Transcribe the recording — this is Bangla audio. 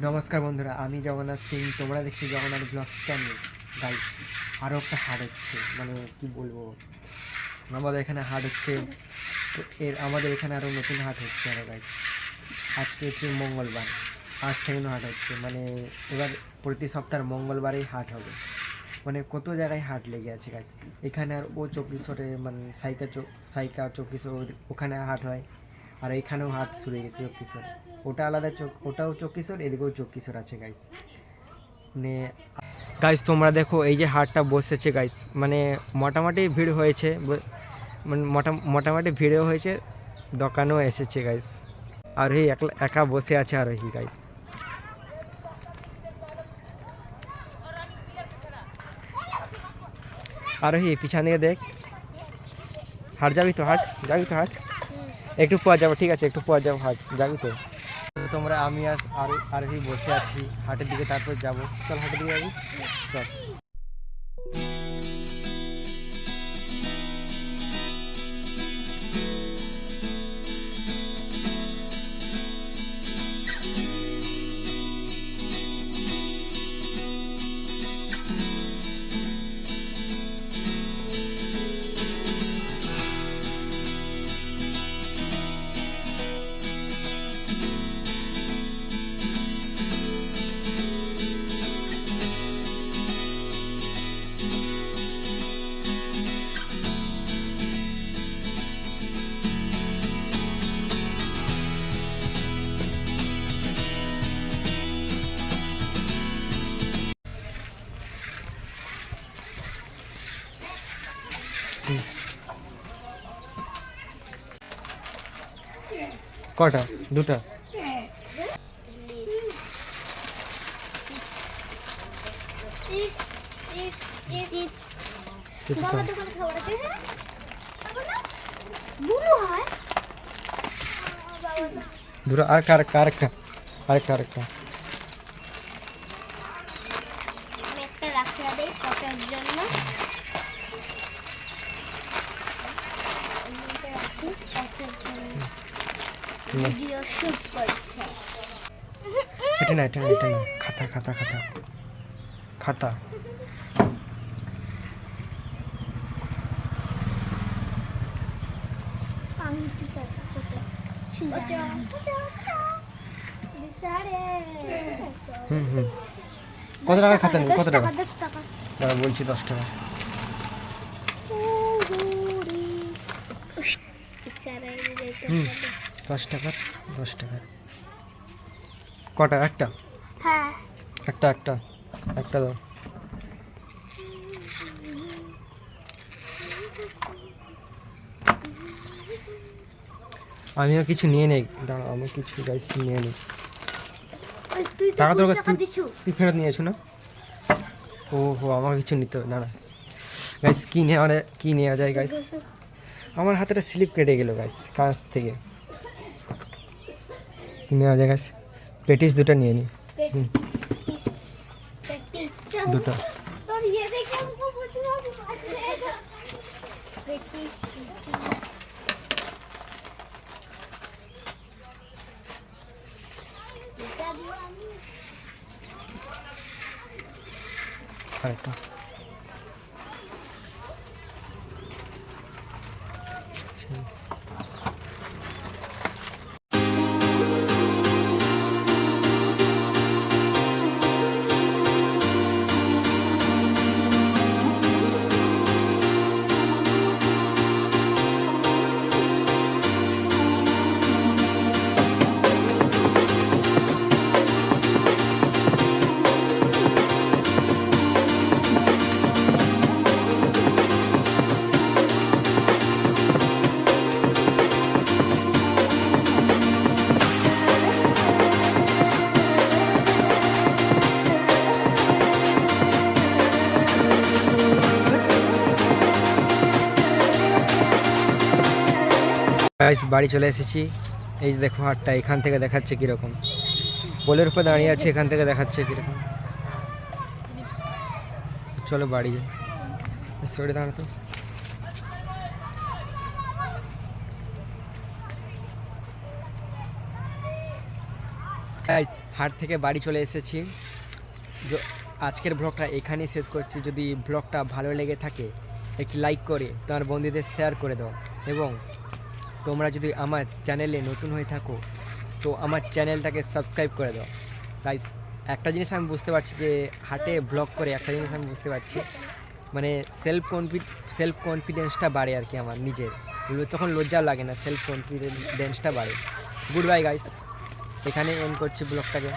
নমস্কার বন্ধুরা, আমি জগন্নাথ সিং, তোমরা দেখছি জগন্নাথ ব্লগস চ্যানেল। গাইস, আরও একটা হাট হচ্ছে, মানে কি বলবো, আমাদের এখানে হাট হচ্ছে। আমাদের এখানে আরও নতুন হাট হচ্ছে আরও। গাইস, আজকে হচ্ছে মঙ্গলবার, আজ থেকে হাট হচ্ছে, মানে এবার প্রতি সপ্তাহের মঙ্গলবারেই হাট হবে। মানে কত জায়গায় হাট লেগে আছে গাইস। এখানে আর ও চব্বিশরে, মানে সাইকা চব্বিশর, ওখানে হাট হয়। আর এখানেও হাট শুরু হয়ে গেছে চব্বিশর। ওটা আলাদা ওটাও চব্বিশর, এদিকেও চব্বিশর আছে গাইস। মানে গাইস, তোমরা দেখো এই যে হাটটা বসেছে গাইস, মানে মোটামুটি ভিড় হয়েছে, মানে মোটামুটি ভিড়ও হয়েছে, দোকানও এসেছে গাইস। আর এই একা বসে আছে আরোহী গাইস। আরোহী পিছন দিকে দেখ। হাট যাবি তো? হাট একটু পর যাবো, ঠিক আছে, একটু পর যাবো, হাট যাবি তো? তোমরা, আমি আর আরোহী বসে আছি হাটের দিকে, তারপর যাবো। চল হাটের দিকে যাবি, চল। কটা? দুটা? দুটো? আরেকটা আরেকটা আরেকটা আরেকটা একটা রাখতে হবে কটার জন্য। ভিডিও শুট করছে। এটা না, এটা না, এটা না, খাতা খাতা খাতা খাতা। কত টাকা খাতা নেই? কত টাকা? 10 টাকা। দাঁড়া বলছি, 10 টাকা। 10 টাকার, 10 টাকার কটা? একটা? হ্যাঁ, একটা একটা একটা দাও। আমিও কিছু নিয়ে নেই, দাঁড়া, আমি কিছু গাইস নিয়ে নিই। তুই তো টাকা তোর 20 টাকা দিছু। তুই ফেরত নিয়েছো না? ও হো, আমাকে কিছু নিতে হবে, দাঁড়া। গাইস, কি নেওয়া যায় গাইস? আমার হাতেটা স্লিপ কেটে গেল গাইস, কাছ থেকে। কি নেওয়া যায় গাইস? পেটিস দুটো নিয়ে নিই। দুটো। তোর ইয়ে দেখে আমাকে বুঝিয়ে আরেকটা। গাইস, বাড়ি চলে এসেছি। এই যে দেখো হাটটা, এখান থেকে দেখাচ্ছে কীরকম। পোলের উপর দাঁড়িয়ে আছে, এখান থেকে দেখাচ্ছে কীরকম। চলো বাড়ি যাই। সরে দাঁড়া তো। গাইস, হাট থেকে বাড়ি চলে এসেছি। আজকের ব্লগটা এখানেই শেষ করছি। যদি ব্লগটা ভালো লেগে থাকে একটি লাইক করে তোমার বন্ধুদের শেয়ার করে দাও, এবং তোমরা যদি আমার চ্যানেলে নতুন হয়ে থাকো তো আমার চ্যানেলটাকে সাবস্ক্রাইব করে দাও। তাই একটা জিনিস আমি বুঝতে পারছি যে হাটে ব্লগ করে একটা জিনিস আমি বুঝতে পারছি, মানে সেলফ কনফিডেন্সটা বাড়ে আর কি আমার নিজের, তখন লজ্জা লাগে না, সেলফ কনফিডেন্সটা বাড়ে। গুড বাই গাইস, এখানে এন্ড করছি ব্লগটাকে।